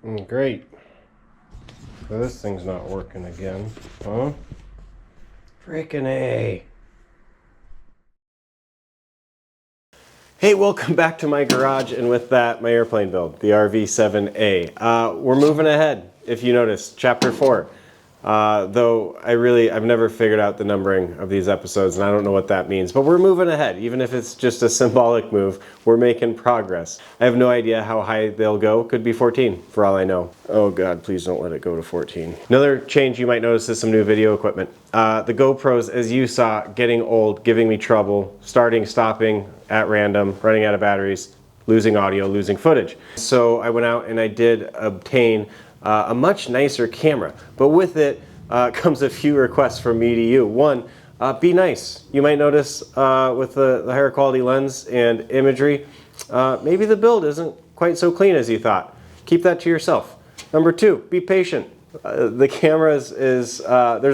Great. So this thing's not working again, huh? Frickin' A. Hey, welcome back to my garage, and with that, my airplane build, the RV-7A. We're moving ahead, if you notice, chapter 4. Though I've never figured out the numbering of these episodes, and I don't know what that means, but we're moving ahead. Even if it's just a symbolic move, we're making progress. I have no idea how high they'll go. Could be 14, for all I know. Oh God, please don't let it go to 14. Another change you might notice is some new video equipment. The GoPros, as you saw, getting old, giving me trouble, starting, stopping at random, running out of batteries, losing audio, losing footage. So I went out and I did obtain a much nicer camera, but with it comes a few requests from me to you. One, be nice. You might notice with the higher quality lens and imagery, maybe the build isn't quite so clean as you thought. Keep that to yourself. Number two, be patient. The camera there's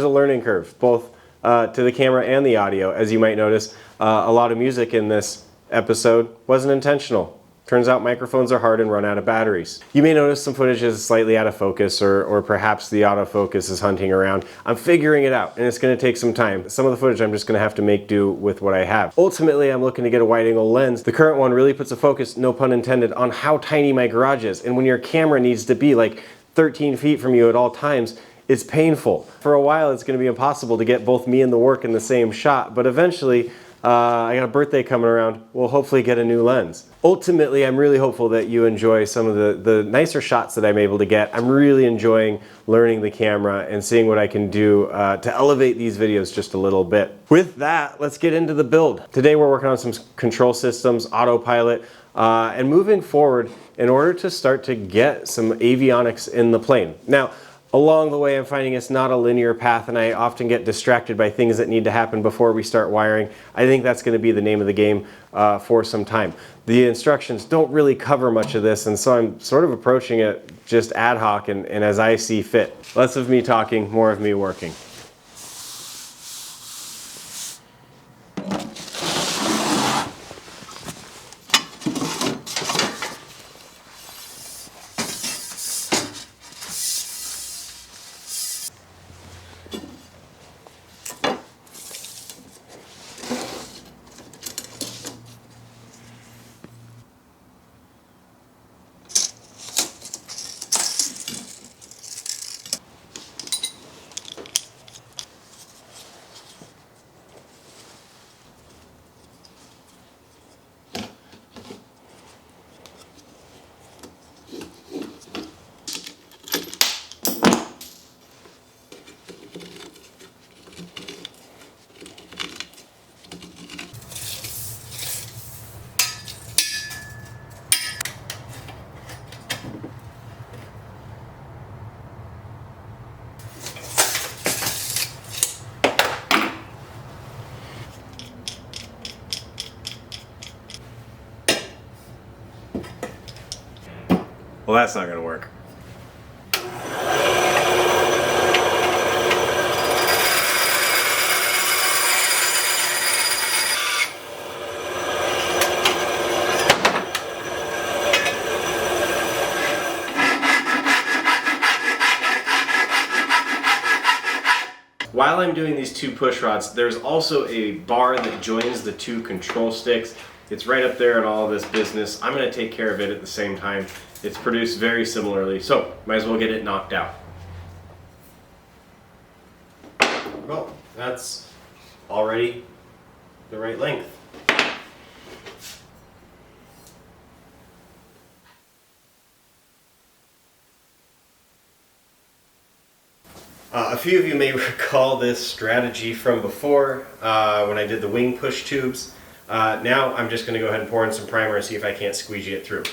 a learning curve, both to the camera and the audio. As you might notice, a lot of music in this episode wasn't intentional. Turns out microphones are hard and run out of batteries. You may notice some footage is slightly out of focus, or perhaps the autofocus is hunting around. I'm figuring it out, and it's gonna take some time. Some of the footage I'm just gonna have to make do with what I have. Ultimately, I'm looking to get a wide-angle lens. The current one really puts a focus, no pun intended, on how tiny my garage is. And when your camera needs to be like 13 feet from you at all times, it's painful. For a while, it's gonna be impossible to get both me and the work in the same shot, but eventually, I got a birthday coming around. We'll hopefully get a new lens. Ultimately, I'm really hopeful that you enjoy some of the nicer shots that I'm able to get. I'm really enjoying learning the camera and seeing what I can do to elevate these videos just a little bit. With that, let's get into the build. Today we're working on some control systems, autopilot, and moving forward in order to start to get some avionics in the plane. Now, along the way, I'm finding it's not a linear path, and I often get distracted by things that need to happen before we start wiring. I think that's going to be the name of the game for some time. The instructions don't really cover much of this, and so I'm sort of approaching it just ad hoc and as I see fit. Less of me talking, more of me working. Well, that's not going to work. While I'm doing these two push rods, there's also a bar that joins the two control sticks. It's right up there in all of this business. I'm going to take care of it at the same time. It's produced very similarly, so might as well get it knocked out. Well, that's already the right length. A few of you may recall this strategy from before when I did the wing push tubes. Now I'm just going to go ahead and pour in some primer and see if I can't squeegee it through.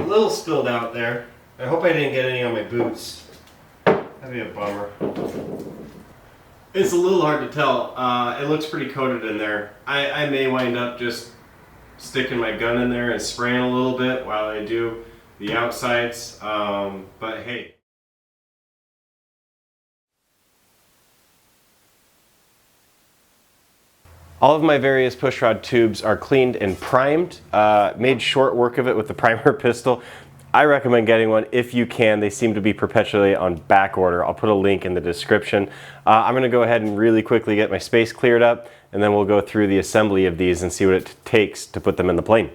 little spilled out there. I hope I didn't get any on my boots. That'd be a bummer. It's a little hard to tell. It looks pretty coated in there. I may wind up just sticking my gun in there and spraying a little bit while I do the outsides, but hey. All of my various pushrod tubes are cleaned and primed. Made short work of it with the primer pistol. I recommend getting one if you can. They seem to be perpetually on back order. I'll put a link in the description. I'm gonna go ahead and really quickly get my space cleared up, and then we'll go through the assembly of these and see what it takes to put them in the plane.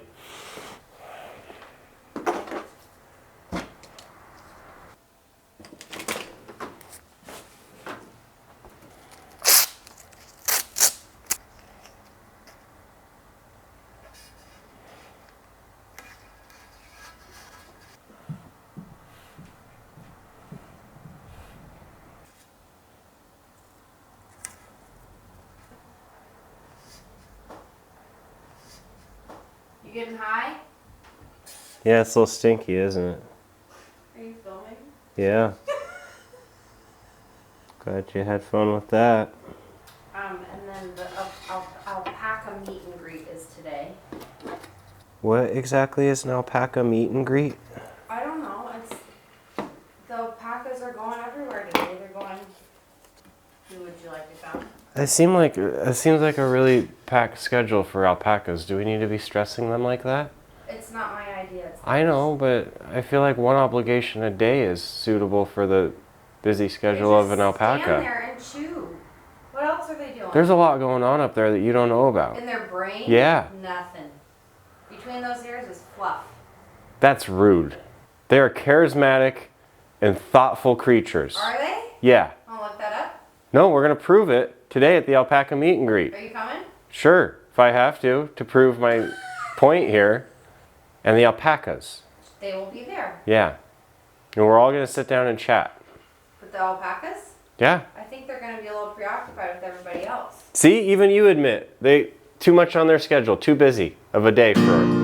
You getting high? Yeah, it's a little stinky, isn't it? Are you filming? Yeah. Glad you had fun with that. And then the alpaca meet and greet is today. What exactly is an alpaca meet and greet? I don't know. It's the alpacas are going everywhere today. They're going. Who would you like to come? It seems like a really packed schedule for alpacas. Do we need to be stressing them like that? It's not my idea. I know, but I feel like one obligation a day is suitable for the busy schedule of an alpaca. Stand there and chew. What else are they doing? There's a lot going on up there that you don't know about. In their brain? Yeah. Nothing. Between those ears is fluff. That's rude. They are charismatic and thoughtful creatures. Are they? Yeah. I'll look that up. No, we're going to prove it today at the alpaca meet and greet. Are you coming? Sure, if I have to prove my point here. And the alpacas. They will be there. Yeah. And we're all going to sit down and chat. With the alpacas? Yeah. I think they're going to be a little preoccupied with everybody else. See, even you admit they too much on their schedule, too busy of a day for it.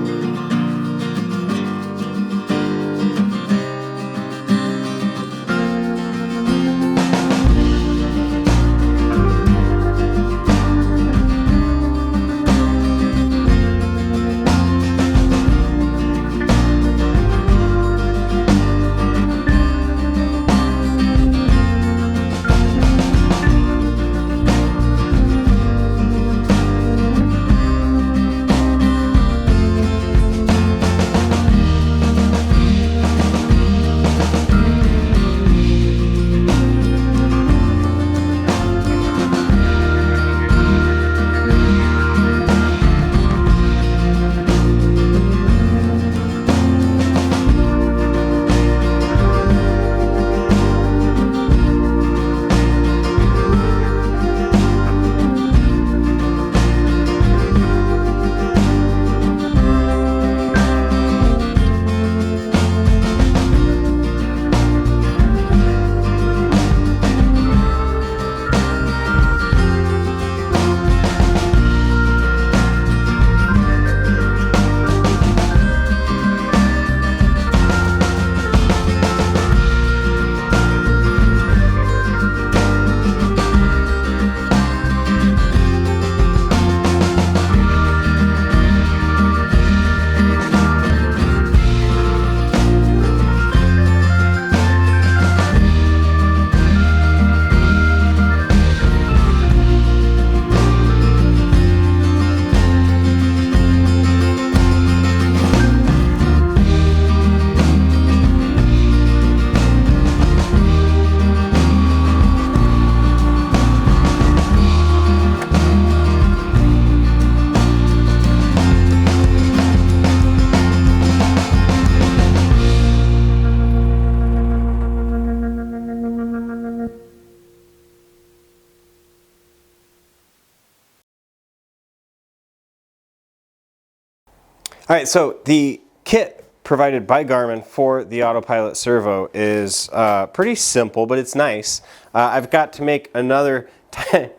All right, so the kit provided by Garmin for the Autopilot Servo is pretty simple, but it's nice. I've got to make another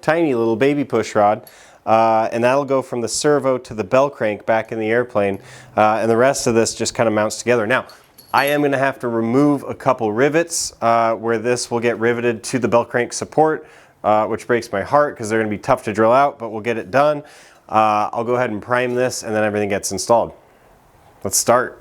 tiny little baby push rod, and that'll go from the servo to the bell crank back in the airplane, and the rest of this just kind of mounts together. Now, I am going to have to remove a couple rivets where this will get riveted to the bell crank support, which breaks my heart because they're going to be tough to drill out, but we'll get it done. I'll go ahead and prime this and then everything gets installed. Let's start.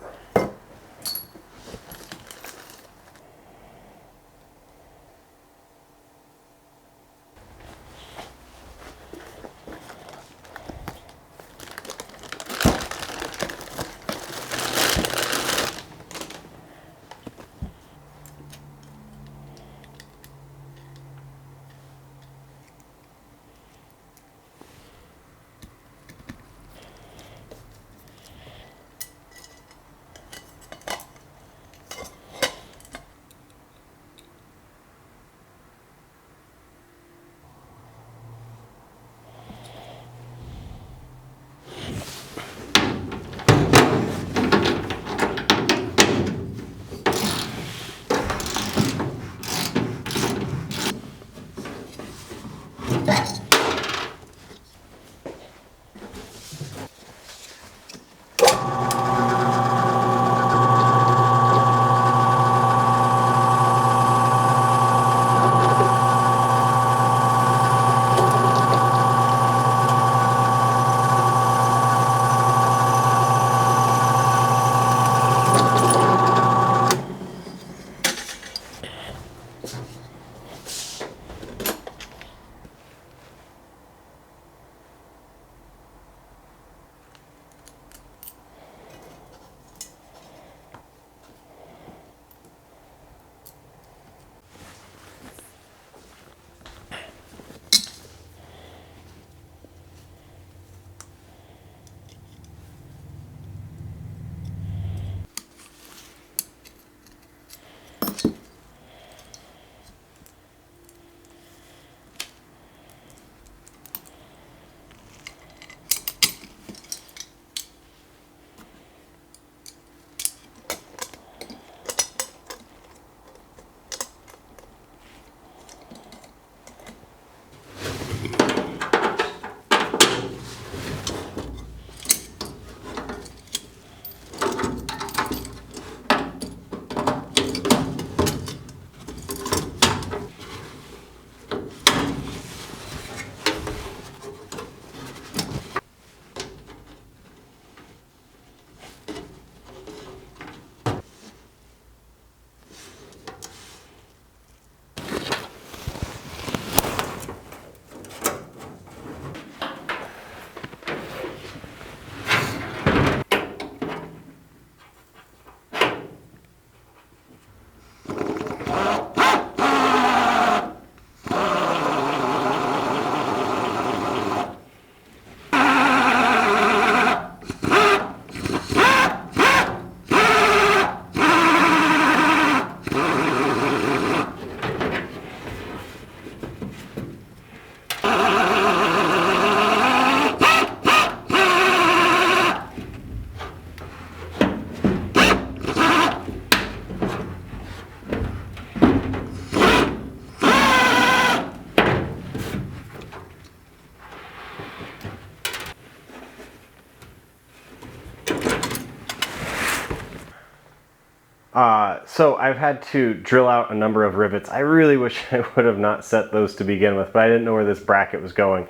So I've had to drill out a number of rivets. I really wish I would have not set those to begin with, but I didn't know where this bracket was going.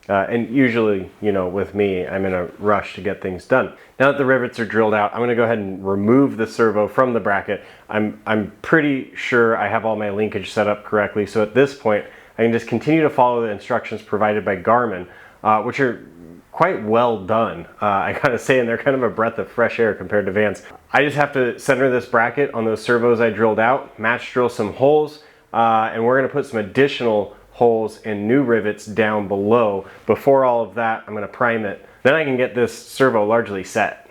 And usually, you know, with me, I'm in a rush to get things done. Now that the rivets are drilled out, I'm going to go ahead and remove the servo from the bracket. I'm pretty sure I have all my linkage set up correctly. So at this point, I can just continue to follow the instructions provided by Garmin, which are quite well done. I gotta say, and they're kind of a breath of fresh air compared to Vance. I just have to center this bracket on those servos I drilled out, match drill some holes, and we're gonna put some additional holes and new rivets down below. Before all of that, I'm gonna prime it. Then I can get this servo largely set.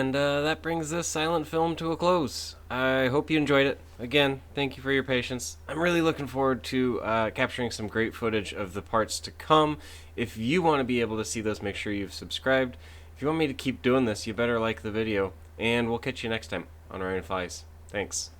And that brings this silent film to a close. I hope you enjoyed it. Again, thank you for your patience. I'm really looking forward to capturing some great footage of the parts to come. If you want to be able to see those, make sure you've subscribed. If you want me to keep doing this, you better like the video. And we'll catch you next time on Ryan Flies. Thanks.